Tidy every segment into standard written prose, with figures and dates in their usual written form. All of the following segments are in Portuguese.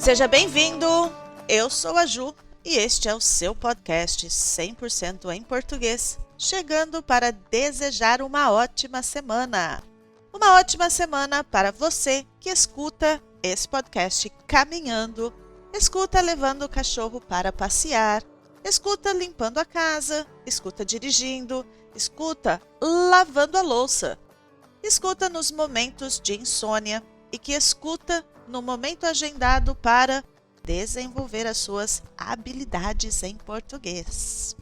Seja bem-vindo! Eu sou a Ju e este é o seu podcast 100% em português, chegando para desejar uma ótima semana. Uma ótima semana para você que escuta esse podcast caminhando, escuta levando o cachorro para passear, escuta limpando a casa, escuta dirigindo, escuta lavando a louça, escuta nos momentos de insônia e que escuta no momento agendado para desenvolver as suas habilidades em português.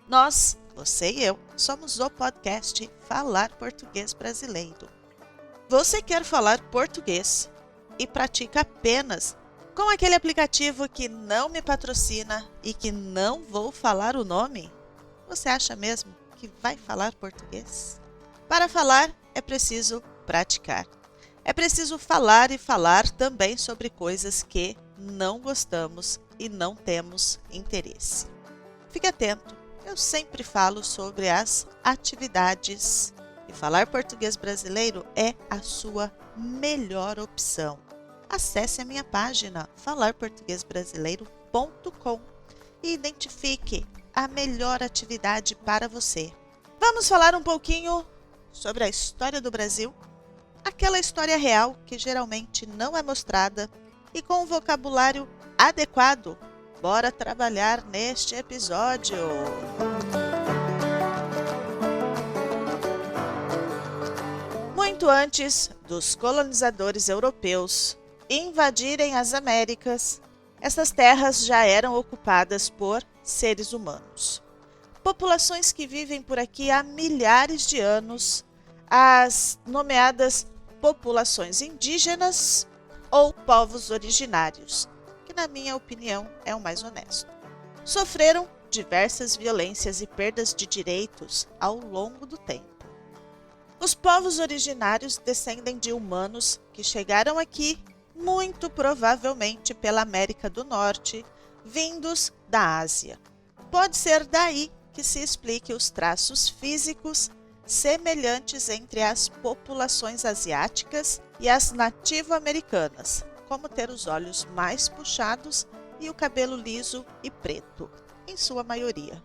Nós, você e eu, somos o podcast Falar Português Brasileiro. Você quer falar português e pratica apenas com aquele aplicativo que não me patrocina e que não vou falar o nome? Você acha mesmo que vai falar português? Para falar, é preciso praticar. É preciso falar e falar também sobre coisas que não gostamos e não temos interesse. Fique atento, eu sempre falo sobre as atividades e falar português brasileiro é a sua melhor opção. Acesse a minha página falarportuguesbrasileiro.com e identifique a melhor atividade para você. Vamos falar um pouquinho sobre a história do Brasil? Aquela história real que geralmente não é mostrada e com um vocabulário adequado. Bora trabalhar neste episódio! Muito antes dos colonizadores europeus invadirem as Américas, essas terras já eram ocupadas por seres humanos. Populações que vivem por aqui há milhares de anos, as nomeadas populações indígenas ou povos originários, que na minha opinião é o mais honesto. Sofreram diversas violências e perdas de direitos ao longo do tempo. Os povos originários descendem de humanos que chegaram aqui, muito provavelmente pela América do Norte, vindos da Ásia. Pode ser daí que se explique os traços físicos semelhantes entre as populações asiáticas e as nativo-americanas, como ter os olhos mais puxados e o cabelo liso e preto, em sua maioria.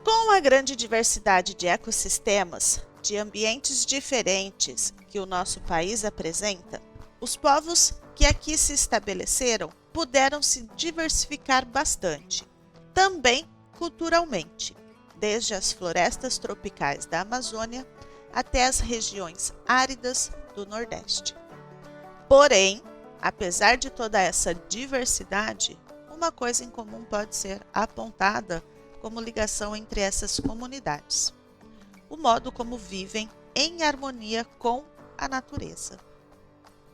Com a grande diversidade de ecossistemas, de ambientes diferentes que o nosso país apresenta, os povos que aqui se estabeleceram puderam se diversificar bastante, também culturalmente, desde as florestas tropicais da Amazônia até as regiões áridas do Nordeste. Porém, apesar de toda essa diversidade, uma coisa em comum pode ser apontada como ligação entre essas comunidades: o modo como vivem em harmonia com a natureza.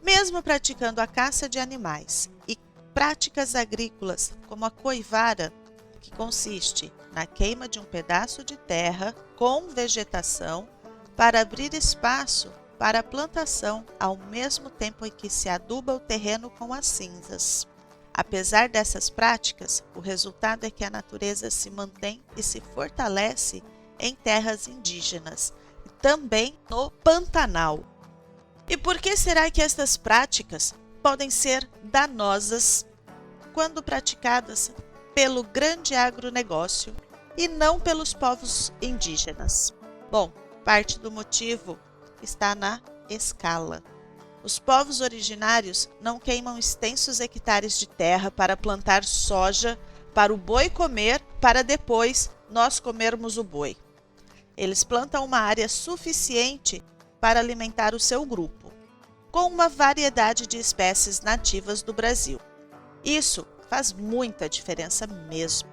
Mesmo praticando a caça de animais e práticas agrícolas como a coivara, que consiste na queima de um pedaço de terra com vegetação para abrir espaço para a plantação ao mesmo tempo em que se aduba o terreno com as cinzas. Apesar dessas práticas, o resultado é que a natureza se mantém e se fortalece em terras indígenas, e também no Pantanal. E por que será que estas práticas podem ser danosas quando praticadas pelo grande agronegócio e não pelos povos indígenas? Bom, parte do motivo está na escala. Os povos originários não queimam extensos hectares de terra para plantar soja para o boi comer, para depois nós comermos o boi. Eles plantam uma área suficiente para alimentar o seu grupo, com uma variedade de espécies nativas do Brasil. Isso faz muita diferença mesmo.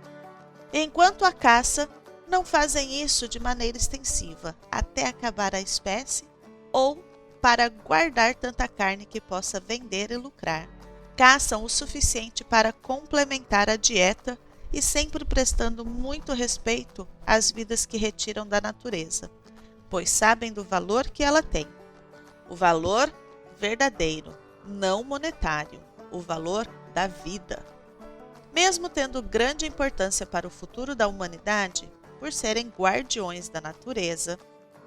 Enquanto a caça, não fazem isso de maneira extensiva, até acabar a espécie ou para guardar tanta carne que possa vender e lucrar. Caçam o suficiente para complementar a dieta e sempre prestando muito respeito às vidas que retiram da natureza, pois sabem do valor que ela tem. O valor verdadeiro, não monetário, o valor da vida. Mesmo tendo grande importância para o futuro da humanidade, por serem guardiões da natureza,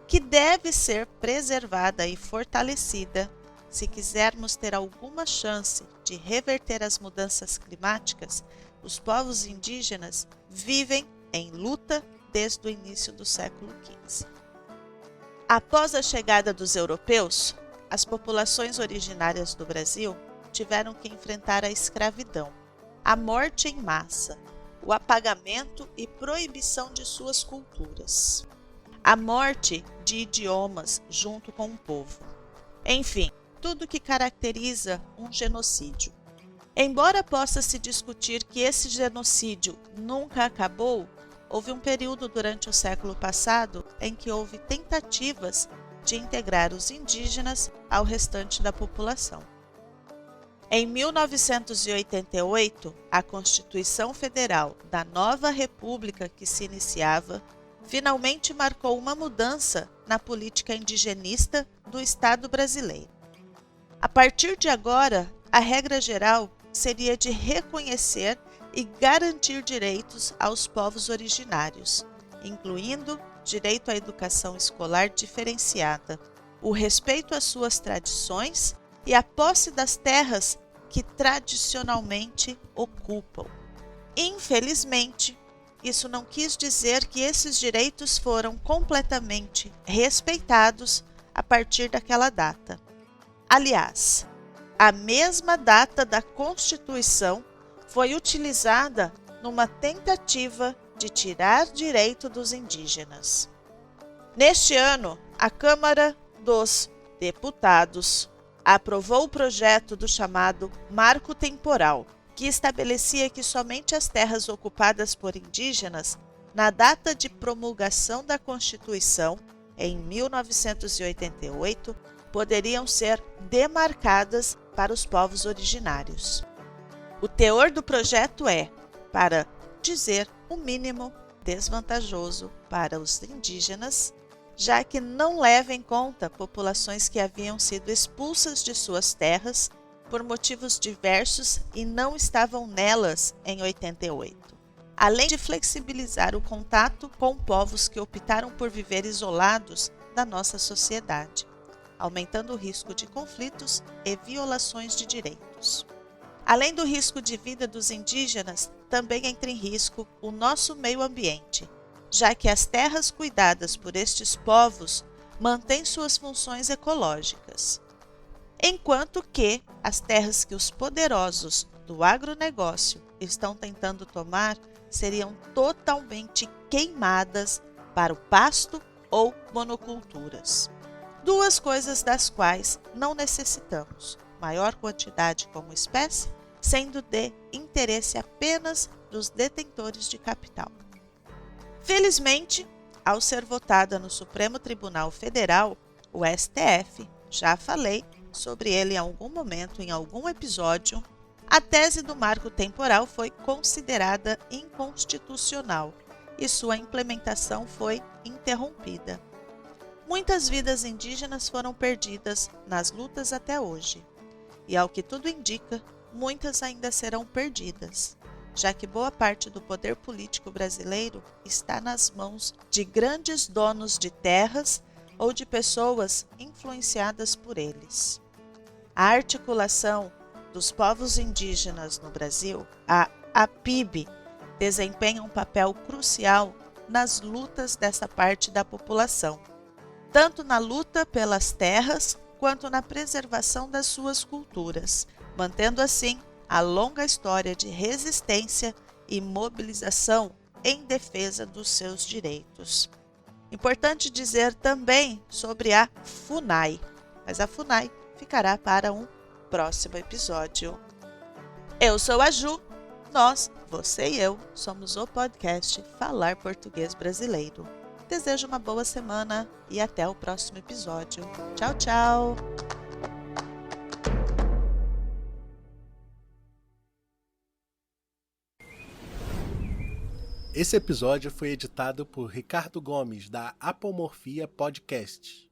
que deve ser preservada e fortalecida, se quisermos ter alguma chance de reverter as mudanças climáticas, os povos indígenas vivem em luta desde o início do século XV. Após a chegada dos europeus, as populações originárias do Brasil tiveram que enfrentar a escravidão, a morte em massa, o apagamento e proibição de suas culturas, a morte de idiomas junto com o povo. Enfim, tudo que caracteriza um genocídio. Embora possa se discutir que esse genocídio nunca acabou, houve um período durante o século passado em que houve tentativas de integrar os indígenas ao restante da população. Em 1988, a Constituição Federal da nova República que se iniciava finalmente marcou uma mudança na política indigenista do Estado brasileiro. A partir de agora, a regra geral seria de reconhecer e garantir direitos aos povos originários, incluindo direito à educação escolar diferenciada, o respeito às suas tradições e a posse das terras que tradicionalmente ocupam. Infelizmente, isso não quis dizer que esses direitos foram completamente respeitados a partir daquela data. Aliás, a mesma data da Constituição foi utilizada numa tentativa de tirar direito dos indígenas. Neste ano, a Câmara dos Deputados aprovou o projeto do chamado Marco Temporal, que estabelecia que somente as terras ocupadas por indígenas na data de promulgação da Constituição, em 1988, poderiam ser demarcadas para os povos originários. O teor do projeto é, para dizer o mínimo, desvantajoso para os indígenas, já que não leva em conta populações que haviam sido expulsas de suas terras por motivos diversos e não estavam nelas em 88. Além de flexibilizar o contato com povos que optaram por viver isolados da nossa sociedade, aumentando o risco de conflitos e violações de direitos. Além do risco de vida dos indígenas, também entra em risco o nosso meio ambiente, já que as terras cuidadas por estes povos mantêm suas funções ecológicas, enquanto que as terras que os poderosos do agronegócio estão tentando tomar seriam totalmente queimadas para o pasto ou monoculturas. Duas coisas das quais não necessitamos: maior quantidade como espécie, sendo de interesse apenas dos detentores de capital. Felizmente, ao ser votada no Supremo Tribunal Federal, o STF, já falei sobre ele em algum momento, em algum episódio, a tese do marco temporal foi considerada inconstitucional e sua implementação foi interrompida. Muitas vidas indígenas foram perdidas nas lutas até hoje, e ao que tudo indica, muitas ainda serão perdidas, já que boa parte do poder político brasileiro está nas mãos de grandes donos de terras ou de pessoas influenciadas por eles. A articulação dos povos indígenas no Brasil, a APIB, desempenha um papel crucial nas lutas dessa parte da população, tanto na luta pelas terras quanto na preservação das suas culturas, mantendo assim a longa história de resistência e mobilização em defesa dos seus direitos. Importante dizer também sobre a FUNAI, mas a FUNAI ficará para um próximo episódio. Eu sou a Ju, nós, você e eu, somos o podcast Falar Português Brasileiro. Desejo uma boa semana e até o próximo episódio. Tchau, tchau! Esse episódio foi editado por Ricardo Gomes, da Apomorfia Podcast.